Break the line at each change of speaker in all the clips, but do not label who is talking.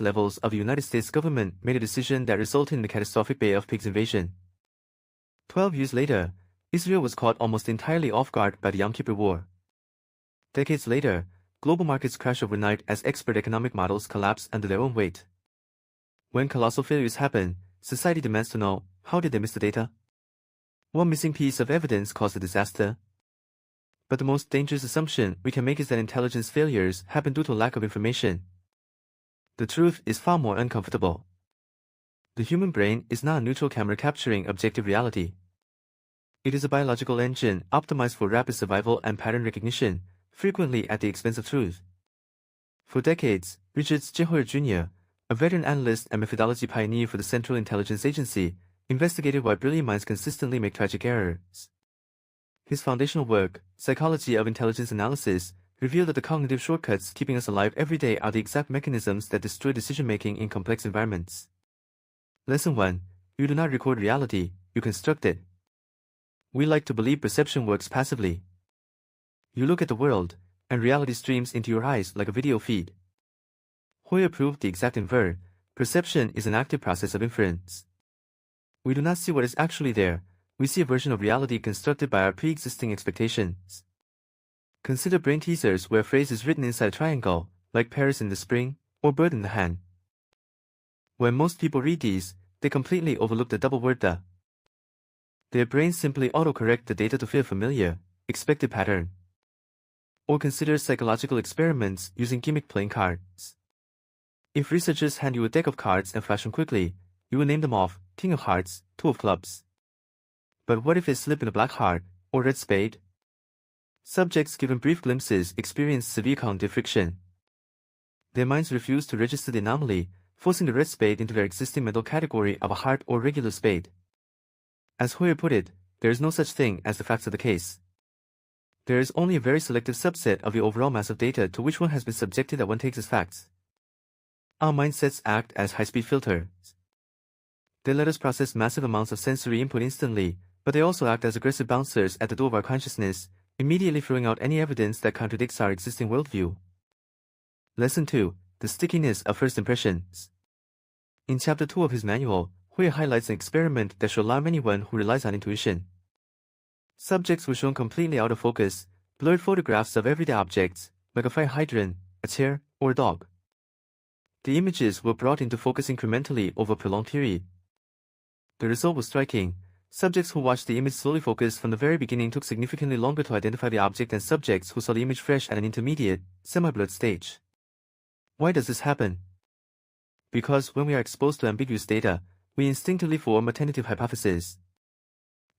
levels of the United States government made a decision that resulted in the catastrophic Bay of Pigs invasion. 12 years later, Israel was caught almost entirely off guard by the Yom Kippur War. Decades later, global markets crash overnight as expert economic models collapse under their own weight. When colossal failures happen, society demands to know, how did they miss the data? What missing piece of evidence caused the disaster? But the most dangerous assumption we can make is that intelligence failures happen due to a lack of information. The truth is far more uncomfortable. The human brain is not a neutral camera capturing objective reality. It is a biological engine optimized for rapid survival and pattern recognition, frequently at the expense of truth. For decades, Heuer Jr., a veteran analyst and methodology pioneer for the Central Intelligence Agency, investigated why brilliant minds consistently make tragic errors. His foundational work, Psychology of Intelligence Analysis, revealed that the cognitive shortcuts keeping us alive every day are the exact mechanisms that destroy decision-making in complex environments. Lesson 1. You do not record reality, you construct it. We like to believe perception works passively. You look at the world, and reality streams into your eyes like a video feed. Heuer proved the exact inverse. Perception is an active process of inference. We do not see what is actually there, we see a version of reality constructed by our pre-existing expectations. Consider brain teasers where a phrase is written inside a triangle, like Paris in the spring, or bird in the hand. When most people read these, they completely overlook the double word the. Their brains simply autocorrect the data to fit a familiar, expected pattern. Or consider psychological experiments using gimmick playing cards. If researchers hand you a deck of cards and flash them quickly, you will name them off, King of Hearts, Two of Clubs. But what if they slip in a black heart, or red spade? Subjects given brief glimpses experience severe cognitive friction. Their minds refuse to register the anomaly, forcing the red spade into their existing mental category of a heart or regular spade. As Heuer put it, there is no such thing as the facts of the case. There is only a very selective subset of the overall mass of data to which one has been subjected that one takes as facts. Our mindsets act as high-speed filters. They let us process massive amounts of sensory input instantly, but they also act as aggressive bouncers at the door of our consciousness, immediately throwing out any evidence that contradicts our existing worldview. Lesson 2. The Stickiness of First Impressions. In Chapter 2 of his manual, Heuer highlights an experiment that should alarm anyone who relies on intuition. Subjects were shown completely out of focus, blurred photographs of everyday objects, like a fire hydrant, a chair, or a dog. The images were brought into focus incrementally over a prolonged period. The result was striking. Subjects who watched the image slowly focus from the very beginning took significantly longer to identify the object than subjects who saw the image fresh at an intermediate, semi-blurred stage. Why does this happen? Because when we are exposed to ambiguous data, we instinctively form a tentative hypothesis.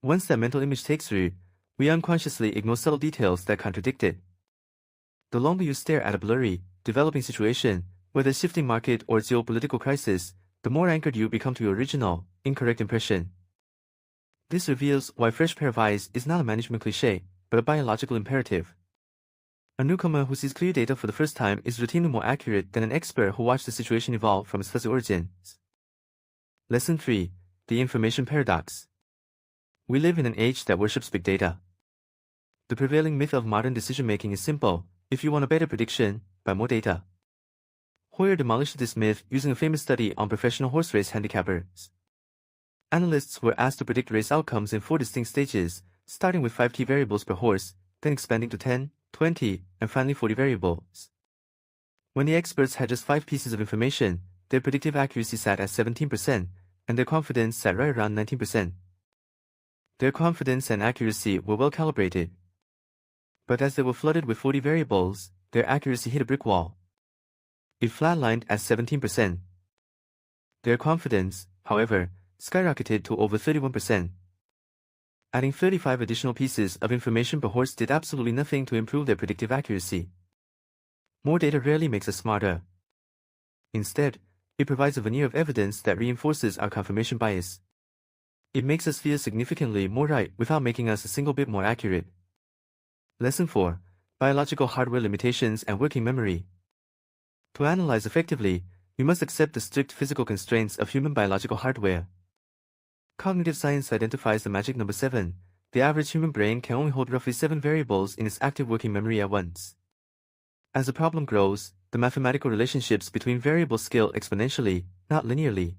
Once that mental image takes root, we unconsciously ignore subtle details that contradict it. The longer you stare at a blurry, developing situation, whether a shifting market or a geopolitical crisis, the more anchored you become to your original, incorrect impression. This reveals why fresh pair of eyes is not a management cliché, but a biological imperative. A newcomer who sees clear data for the first time is routinely more accurate than an expert who watched the situation evolve from its fuzzy origins. Lesson 3. The Information Paradox. We live in an age that worships big data. The prevailing myth of modern decision-making is simple: if you want a better prediction, buy more data. Heuer demolished this myth using a famous study on professional horse race handicappers. Analysts were asked to predict race outcomes in 4 distinct stages, starting with 5 key variables per horse, then expanding to 10, 20, and finally 40 variables. When the experts had just 5 pieces of information, their predictive accuracy sat at 17%, and their confidence sat right around 19%. Their confidence and accuracy were well calibrated. But as they were flooded with 40 variables, their accuracy hit a brick wall. It flatlined at 17%. Their confidence, however, skyrocketed to over 31%. Adding 35 additional pieces of information per horse did absolutely nothing to improve their predictive accuracy. More data rarely makes us smarter. Instead, it provides a veneer of evidence that reinforces our confirmation bias. It makes us feel significantly more right without making us a single bit more accurate. Lesson 4. Biological hardware limitations and working memory. To analyze effectively, we must accept the strict physical constraints of human biological hardware. Cognitive science identifies the magic number 7. The average human brain can only hold roughly 7 variables in its active working memory at once. As the problem grows, the mathematical relationships between variables scale exponentially, not linearly.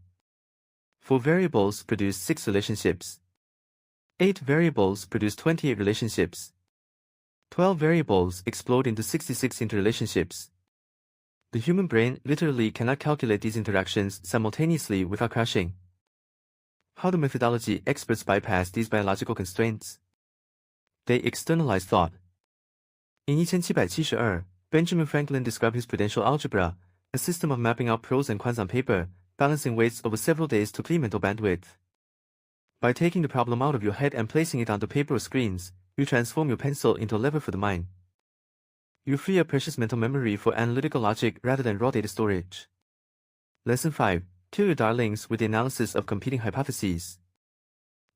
4 variables produce 6 relationships. 8 variables produce 28 relationships. 12 variables explode into 66 interrelationships. The human brain literally cannot calculate these interactions simultaneously without crashing. How do methodology experts bypass these biological constraints? They externalize thought. In 1772, Benjamin Franklin described his prudential algebra, a system of mapping out pros and cons on paper, balancing weights over several days to clear mental bandwidth. By taking the problem out of your head and placing it onto paper or screens, you transform your pencil into a lever for the mind. You free up precious mental memory for analytical logic rather than raw data storage. Lesson 5. Kill your darlings with the analysis of competing hypotheses.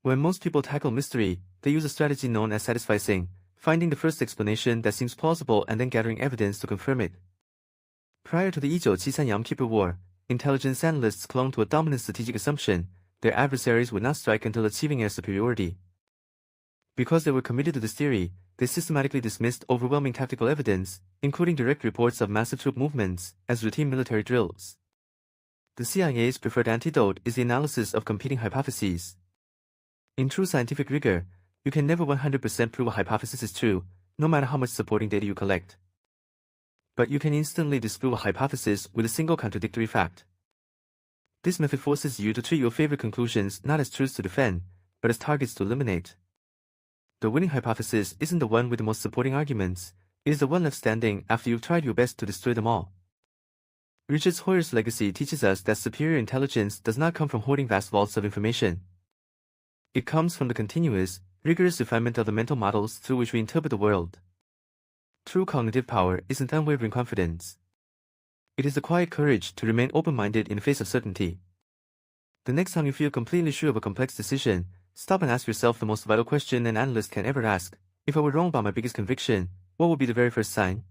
When most people tackle mystery, they use a strategy known as satisficing, finding the first explanation that seems plausible and then gathering evidence to confirm it. Prior to the 1973 Yom Kippur War, intelligence analysts clung to a dominant strategic assumption: their adversaries would not strike until achieving air superiority. Because they were committed to this theory, they systematically dismissed overwhelming tactical evidence, including direct reports of massive troop movements, as routine military drills. The CIA's preferred antidote is the analysis of competing hypotheses. In true scientific rigor, you can never 100% prove a hypothesis is true, no matter how much supporting data you collect. But you can instantly disprove a hypothesis with a single contradictory fact. This method forces you to treat your favorite conclusions not as truths to defend, but as targets to eliminate. The winning hypothesis isn't the one with the most supporting arguments, it is the one left standing after you've tried your best to destroy them all. Richard Heuer's legacy teaches us that superior intelligence does not come from hoarding vast vaults of information. It comes from the continuous, rigorous refinement of the mental models through which we interpret the world. True cognitive power isn't unwavering confidence. It is the quiet courage to remain open-minded in the face of certainty. The next time you feel completely sure of a complex decision, stop and ask yourself the most vital question an analyst can ever ask: if I were wrong about my biggest conviction, what would be the very first sign?